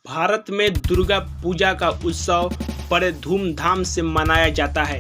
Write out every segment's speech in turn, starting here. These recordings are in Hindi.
भारत में दुर्गा पूजा का उत्सव बड़े धूमधाम से मनाया जाता है।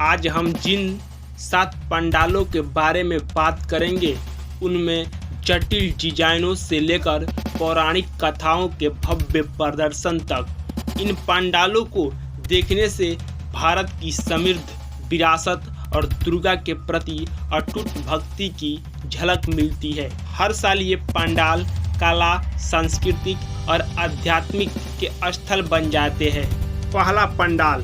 आज हम जिन 7 पंडालों के बारे में बात करेंगे, उनमें जटिल डिजाइनों से लेकर पौराणिक कथाओं के भव्य प्रदर्शन तक। इन पंडालों को देखने से भारत की समृद्ध विरासत और दुर्गा के प्रति अटूट भक्ति की झलक मिलती है। हर साल ये पंडाल कला, सांस्कृतिक और आध्यात्मिक के स्थल बन जाते हैं। पहला पंडाल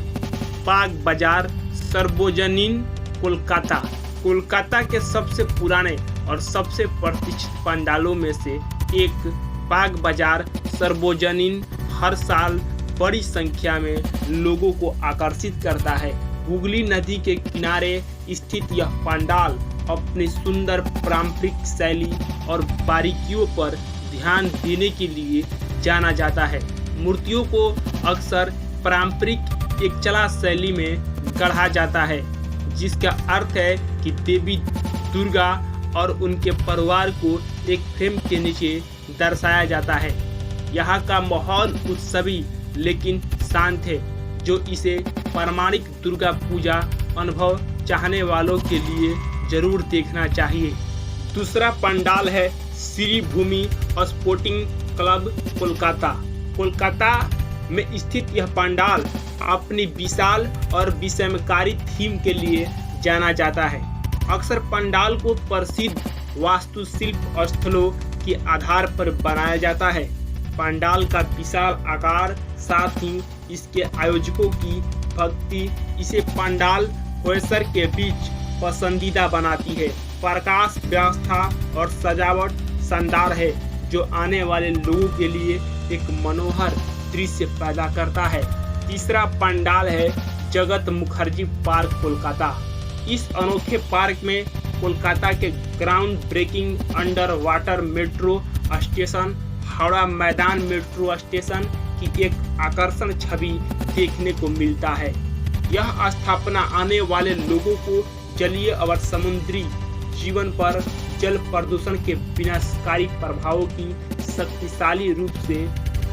बाग बाजार, सार्वजनिक, कोलकाता। कोलकाता के सबसे पुराने और सबसे प्रतिष्ठित पंडालों में से एक बाग बाजार सार्वजनिक हर साल बड़ी संख्या में लोगों को आकर्षित करता है। हुगली नदी के किनारे स्थित यह पंडाल अपनी सुंदर पारंपरिक शैली और बारीकियों पर ध्यान देने के लिए जाना जाता है। मूर्तियों को अक्सर पारंपरिक एकचला शैली में गढ़ा जाता है, जिसका अर्थ है कि देवी दुर्गा और उनके परिवार को एक फ्रेम के नीचे दर्शाया जाता है। यहाँ का माहौल उत्सवी लेकिन शांत है, जो इसे पारंपरिक दुर्गा पूजा अनुभव चाहने वालों के लिए जरूर देखना चाहिए। दूसरा पंडाल है श्री भूमि स्पोर्टिंग क्लब, कोलकाता। कोलकाता में स्थित यह पंडाल अपनी विशाल और विस्मयकारी थीम के लिए जाना जाता है। अक्सर पंडाल को प्रसिद्ध वास्तुशिल्प स्थलों के आधार पर बनाया जाता है। पंडाल का विशाल आकार, साथ ही इसके आयोजकों की भक्ति इसे पंडाल परिसर के बीच पसंदीदा बनाती है। प्रकाश व्यवस्था और सजावट शानदार है, जो आने वाले लोगों के लिए एक मनोहर दृश्य पैदा करता है। तीसरा पंडाल है जगत मुखर्जी पार्क, कोलकाता। इस अनोखे पार्क में कोलकाता के ground breaking under water metro station, Howrah Maidan metro station की एक आकर्षण छवि देखने को मिलता है। यह स्थापना आने वाले लोगों को जलीय और समुद्री जीवन पर जल प्रदूषण के विनाशकारी प्रभावों की शक्तिशाली रूप से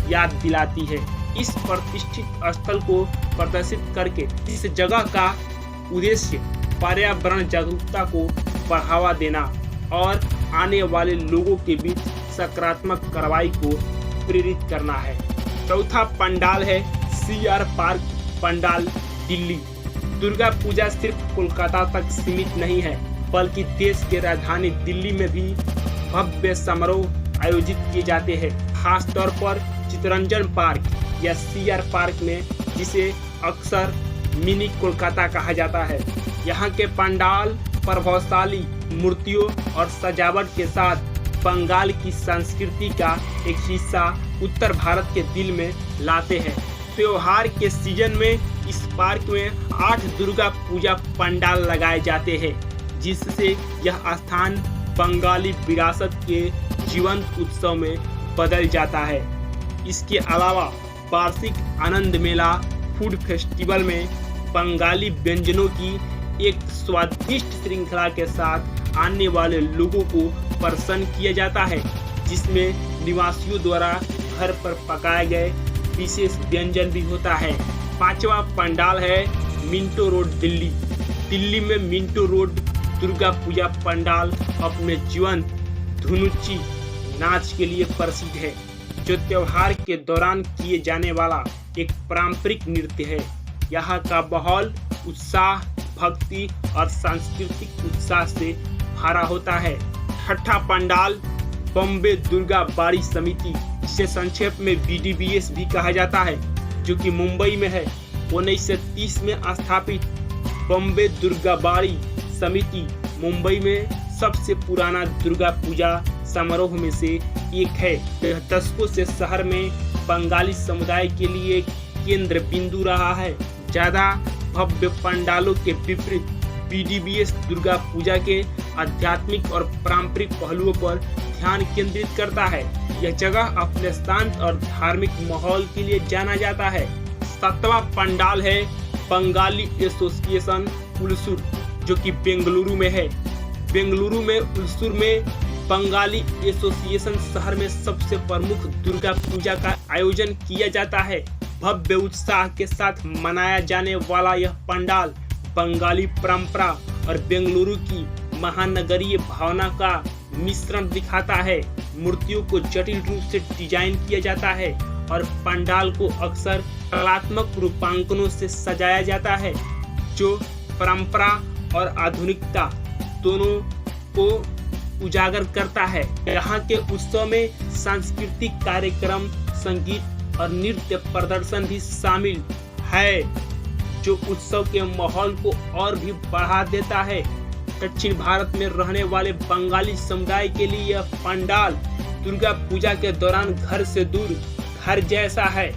याद दिलाती है। इस प्रतिष्ठित स्थल को प्रदर्शित करके इस जगह का उद्देश्य पर्यावरण जागरूकता को बढ़ावा देना और आने वाले लोगों के बीच सकारात्मक कार्रवाई को प्रेरित करना है। चौथा पंडाल है CR पार्क पंडाल, दिल्ली। दुर्गा पूजा सिर्फ कोलकाता तक सीमित नहीं है, बल्कि देश के राजधानी दिल्ली में भी भव्य समारोह आयोजित किए जाते हैं। खासतौर पर चित्तरंजन पार्क या CR पार्क में, जिसे अक्सर मिनी कोलकाता कहा जाता है। यहाँ के पंडाल प्रभावशाली मूर्तियों और सजावट के साथ बंगाल की संस्कृति का एक हिस्सा उत्तर भारत के दिल में लाते हैं। त्योहार के सीजन में इस पार्क में 8 दुर्गा पूजा पंडाल लगाए जाते हैं, जिससे यह स्थान बंगाली विरासत के जीवंत उत्सव में बदल जाता है। इसके अलावा वार्षिक आनंद मेला फूड फेस्टिवल में बंगाली व्यंजनों की एक स्वादिष्ट श्रृंखला के साथ आने वाले लोगों को प्रसन्न किया जाता है, जिसमें निवासियों द्वारा घर पर पकाए गए विशेष व्यंजन भी होता है। पांचवा पंडाल है मिंटो रोड, दिल्ली। दिल्ली में मिंटो रोड दुर्गा पूजा पंडाल अपने जीवंत धुनुची नाच के लिए प्रसिद्ध है, जो त्योहार के दौरान किए जाने वाला एक पारंपरिक नृत्य है। यहाँ का माहौल उत्साह, भक्ति और सांस्कृतिक उत्साह से भरा होता है। छठा पंडाल बॉम्बे दुर्गा बाड़ी समिति, इसे संक्षेप में BDBS भी कहा जाता है, जो कि मुंबई में है। 1930 में स्थापित बॉम्बे दुर्गा बाड़ी समिति मुंबई में सबसे पुराना दुर्गा पूजा समारोह में से एक है। यह दशकों से शहर में बंगाली समुदाय के लिए केंद्र बिंदु रहा है। ज्यादा भव्य पंडालों के विपरीत BDBS दुर्गा पूजा के आध्यात्मिक और पारंपरिक पहलुओं पर ध्यान केंद्रित करता है। यह जगह अपने शांत और धार्मिक माहौल के लिए जाना जाता है। 7वां पंडाल है बंगाली एसोसिएशन, उलसूर, जो कि बेंगलुरु में है। बेंगलुरु में उलसूर में बंगाली एसोसिएशन शहर में सबसे प्रमुख दुर्गा पूजा का आयोजन किया जाता है। भव्य उत्साह के साथ मनाया जाने वाला यह पंडाल बंगाली परंपरा और बेंगलुरु की महानगरीय भावना का मिश्रण दिखाता है। मूर्तियों को जटिल रूप से डिजाइन किया जाता है और पंडाल को अक्सर कलात्मक रूपांकनों से सजाया जाता है, जो परंपरा और आधुनिकता दोनों को उजागर करता है। यहाँ के उत्सव में सांस्कृतिक कार्यक्रम, संगीत और नृत्य प्रदर्शन भी शामिल है, जो उत्सव के माहौल को और भी बढ़ा देता है। दक्षिण भारत में रहने वाले बंगाली समुदाय के लिए यह पंडाल दुर्गा पूजा के दौरान घर से दूर घर जैसा है।